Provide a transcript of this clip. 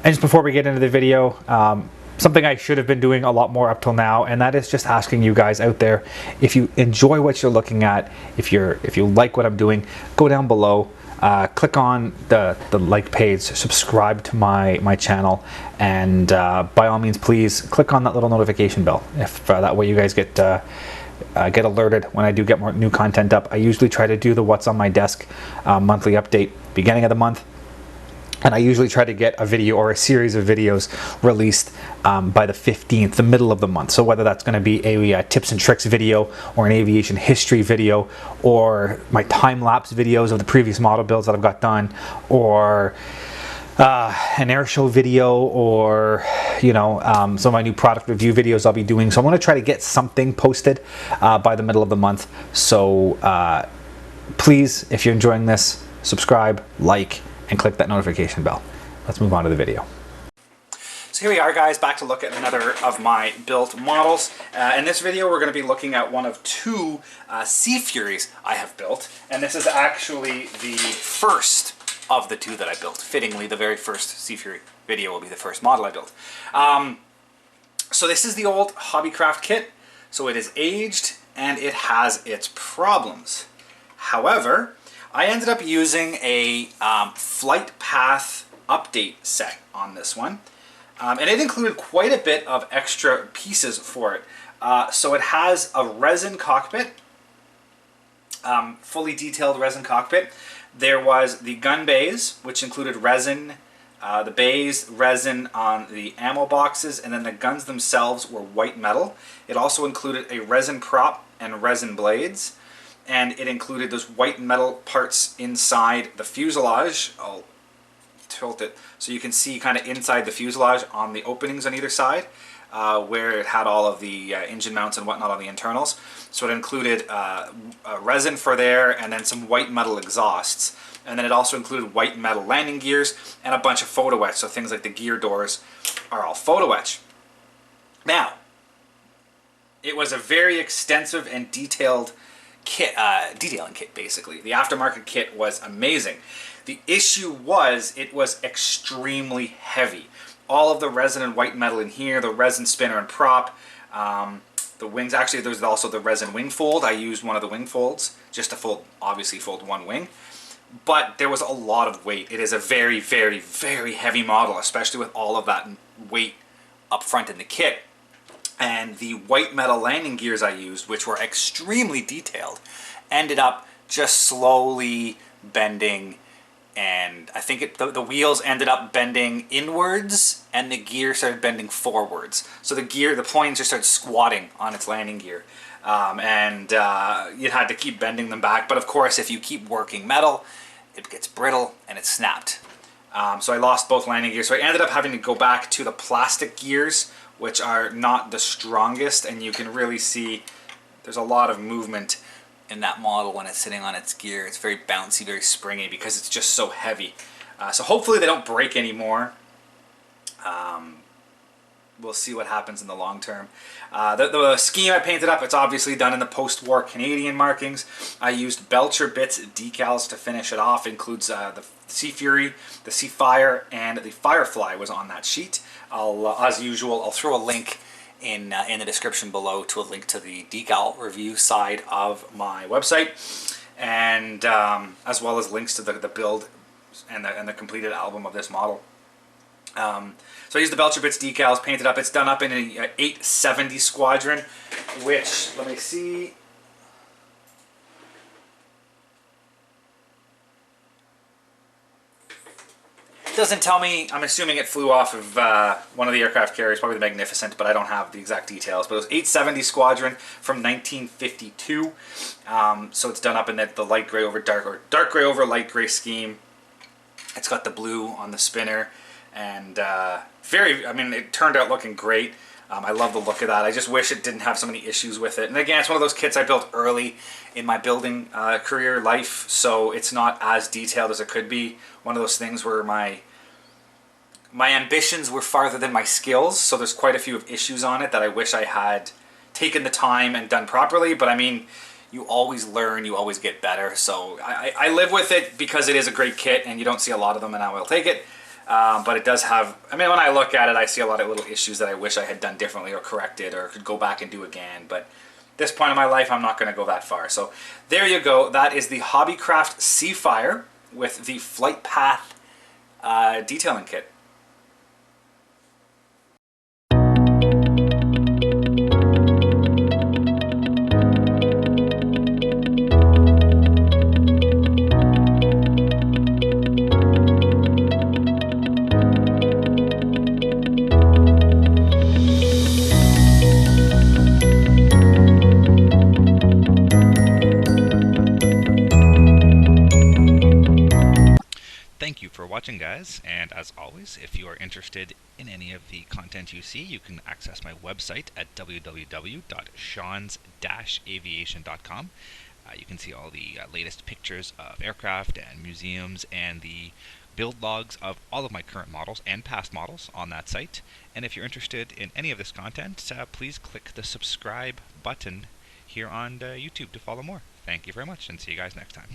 And just before we get into the video, something I should have been doing a lot more up till now, and that is just asking you guys out there, if you enjoy what you're looking at, if you like what I'm doing, go down below, click on the like page, subscribe to my channel, and by all means, please click on that little notification bell. If that way you guys get alerted when I do get more new content up. I usually try to do the what's on my desk monthly update beginning of the month. And I usually try to get a video or a series of videos released by the 15th, the middle of the month. So whether that's going to be a tips and tricks video, or an aviation history video, or my time-lapse videos of the previous model builds that I've got done, or an air show video, or some of my new product review videos I'll be doing. So I want to try to get something posted by the middle of the month. So please, if you're enjoying this, subscribe, like, and click that notification bell. Let's move on to the video. So here we are, guys, back to look at another of my built models. In this video, we're going to be looking at one of two Sea Furies I have built, and this is actually the first of the two that I built. Fittingly, the very first Sea Fury video will be the first model I built. So this is the old Hobbycraft kit. So it is aged and it has its problems. However, I ended up using a flight path update set on this one, and it included quite a bit of extra pieces for it. So it has a resin cockpit, fully detailed resin cockpit. There was the gun bays, which included resin, the bays, resin on the ammo boxes, and then the guns themselves were white metal. It also included a resin prop and resin blades. And it included those white metal parts inside the fuselage. I'll tilt it so you can see kind of inside the fuselage on the openings on either side, where it had all of the engine mounts and whatnot on the internals. So it included resin for there, and then some white metal exhausts. And then it also included white metal landing gears and a bunch of photo etch, so things like the gear doors are all photo etch. Now, it was a very extensive and detailed detailing kit, basically. The aftermarket kit was amazing. The issue was it was extremely heavy. All of the resin and white metal in here, the resin spinner and prop, the wings. Actually, there's also the resin wing fold. I used one of the wing folds just to obviously fold one wing. But there was a lot of weight. It is a very, very, very heavy model, especially with all of that weight up front in the kit. And the white metal landing gears I used, which were extremely detailed, ended up just slowly bending, and I think the wheels ended up bending inwards and the gear started bending forwards. So the plane just started squatting on its landing gear, and you had to keep bending them back. But of course, if you keep working metal, it gets brittle and it snapped. So I lost both landing gears. So I ended up having to go back to the plastic gears, which are not the strongest, and you can really see there's a lot of movement in that model when it's sitting on its gear. It's very bouncy, very springy, because it's just so heavy. So hopefully they don't break anymore. We'll see what happens in the long term. The scheme I painted up, it's obviously done in the post-war Canadian markings. I used Belcher Bits decals to finish it off. It includes the Sea Fury, the Sea Fire, and the Firefly was on that sheet. As usual, I'll throw a link in the description below to a link to the decal review side of my website, and as well as links to the build and the completed album of this model. So I used the Belcher Bits decals, painted up. It's done up in an 870 Squadron, which, let me see. Doesn't tell me. I'm assuming it flew off of one of the aircraft carriers, probably the Magnificent, but I don't have the exact details. But it was 870 Squadron from 1952. So it's done up in the light gray over dark, or dark gray over light gray scheme. It's got the blue on the spinner, and it turned out looking great. I love the look of that. I just wish it didn't have so many issues with it. And again, it's one of those kits I built early in my building career life, so it's not as detailed as it could be. One of those things where my ambitions were farther than my skills, so there's quite a few issues on it that I wish I had taken the time and done properly. But I mean, you always learn, you always get better. So I live with it because it is a great kit, and you don't see a lot of them, and I will take it. But it does have, I mean, when I look at it, I see a lot of little issues that I wish I had done differently or corrected or could go back and do again. But at this point in my life, I'm not going to go that far. So there you go. That is the Hobbycraft Seafire with the Flight Path detailing kit. Thank you for watching, guys, and as always, if you are interested in any of the content you see, you can access my website at www.seans-aviation.com. You can see all the latest pictures of aircraft and museums and the build logs of all of my current models and past models on that site. And if you're interested in any of this content, please click the subscribe button here on YouTube to follow more. Thank you very much, and see you guys next time.